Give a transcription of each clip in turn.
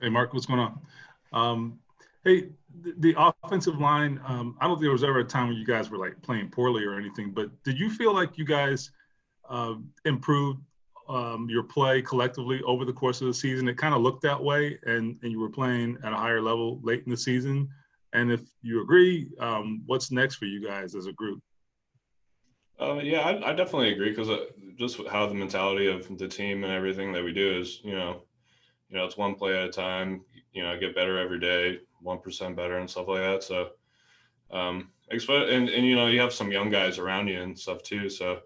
Hey, Mark, what's going on? Hey, the offensive line, I don't think there was ever a time when you guys were like playing poorly or anything, but did you feel like you guys improved your play collectively over the course of the season? It kind of looked that way, and you were playing at a higher level late in the season. And if you agree, what's next for you guys as a group? Yeah, I definitely agree because just how the mentality of the team and everything that we do is, it's one play at a time. Get better every day, 1% better and stuff like that. So, and you have some young guys around you and stuff too. So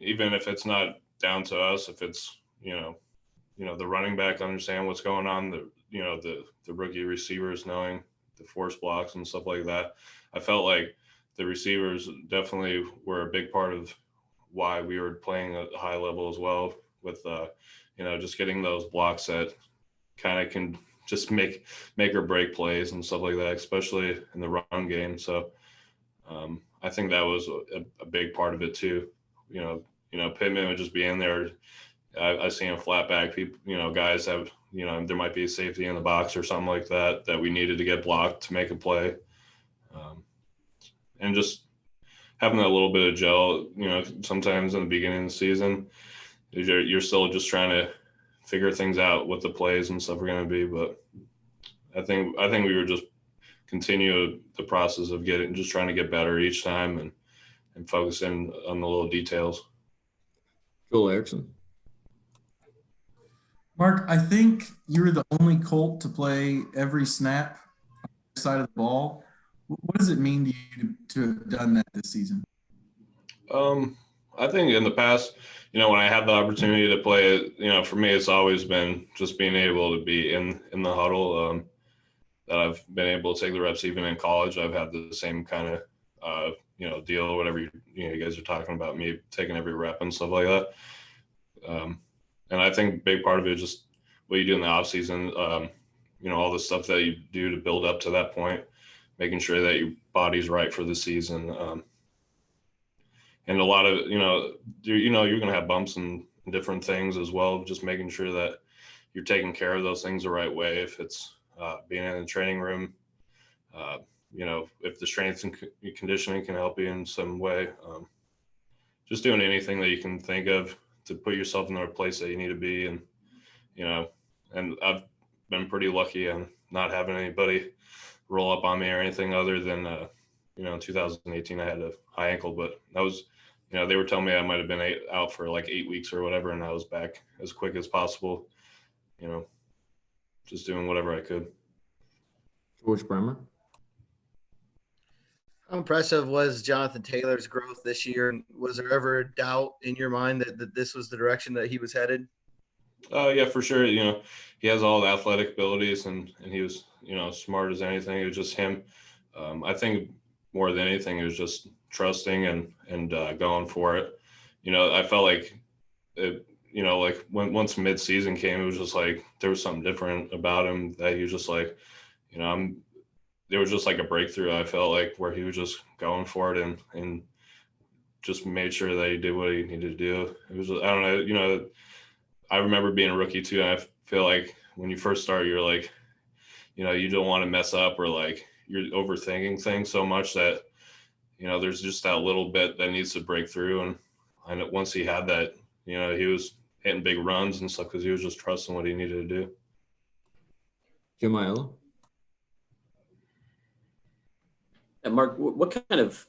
even if it's not down to us, if it's the running back understand what's going on, the rookie receivers knowing the force blocks and stuff like that. I felt like the receivers definitely were a big part of why we were playing at a high level as well with just getting those blocks that kind of can just make or break plays and stuff like that, especially in the run game. So I think that was a big part of it too. Pittman would just be in there. I see him flat back. People, guys have, there might be a safety in the box or something like that we needed to get blocked to make a play. And just having that little bit of gel, sometimes in the beginning of the season, you're still just trying to figure things out what the plays and stuff are going to be. But I think we were just continue the process of just trying to get better each time and focusing on the little details. Joel Erickson. Mark, I think you were the only Colt to play every snap on the side of the ball. What does it mean to you to have done that this season? I think in the past, when I had the opportunity to play it, for me, it's always been just being able to be in the huddle. That I've been able to take the reps even in college. I've had the same kind of deal, whatever you guys are talking about, me taking every rep and stuff like that. And I think a big part of it is just what you do in the off season. All the stuff that you do to build up to that point, making sure that your body's right for the season. And a lot of you're going to have bumps and different things as well. Just making sure that you're taking care of those things the right way. If it's being in the training room, if the strength and conditioning can help you in some way, just doing anything that you can think of to put yourself in the place that you need to be. And I've been pretty lucky on not having anybody roll up on me or anything other than, in 2018, I had a high ankle, but that was, they were telling me I might've been out for like 8 weeks or whatever. And I was back as quick as possible, just doing whatever I could. George Bremer. How impressive was Jonathan Taylor's growth this year? And was there ever a doubt in your mind that this was the direction that he was headed? Yeah, for sure. He has all the athletic abilities and he was, smart as anything. It was just him. I think more than anything, it was just trusting and going for it. I felt like it, like once mid-season came, it was just like there was something different about him that he was just like, there was just like a breakthrough. I felt like where he was just going for it and just made sure that he did what he needed to do. It was, I don't know, I remember being a rookie too. And I feel like when you first start, you're like, you don't want to mess up or like you're overthinking things so much that, there's just that little bit that needs to break through. And once he had that, he was hitting big runs and stuff because he was just trusting what he needed to do. Jim Aiello. And Mark, what kind of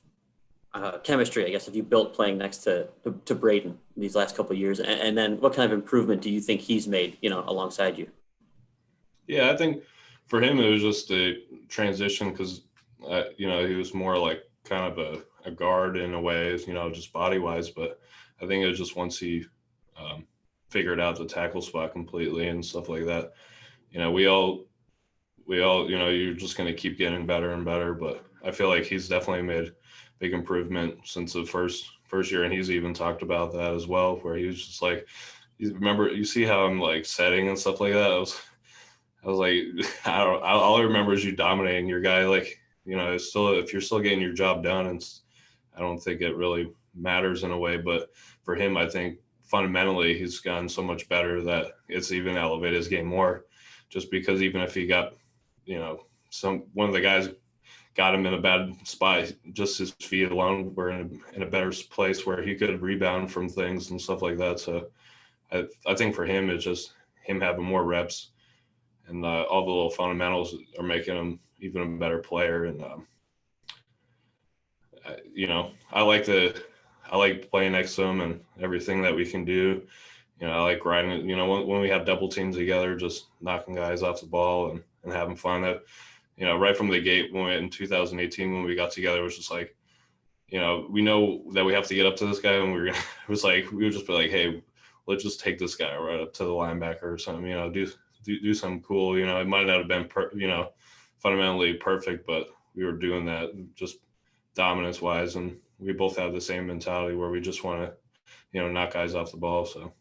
chemistry, I guess, have you built playing next to Braden these last couple of years? And then what kind of improvement do you think he's made, alongside you? Yeah, I think for him, it was just a transition because, he was more like kind of a guard in a way, just body-wise. But I think it was just once he figured out the tackle spot completely and stuff like that, we all, you're just going to keep getting better and better. But I feel like he's definitely made big improvement since the first year. And he's even talked about that as well, where he was just like, you see how I'm like setting and stuff like that. I was like, all I remember is you dominating your guy. Like, it's still, if you're still getting your job done, I don't think it really matters in a way, but for him, I think fundamentally he's gotten so much better that it's even elevated his game more just because even if he got, one of the guys got him in a bad spot, just his feet alone were in a better place where he could rebound from things and stuff like that. So I think for him, it's just him having more reps, and all the little fundamentals are making him even a better player. And I like playing next to him and everything that we can do. I like riding. When we have double teams together, just knocking guys off the ball and having fun. That right from the gate when in 2018 when we got together, it was just like, we know that we have to get up to this guy, and it was like we would just be like, hey, let's just take this guy right up to the linebacker or something. Do something cool. It might not have been fundamentally perfect, but we were doing that just dominance wise, and we both have the same mentality where we just want to knock guys off the ball. So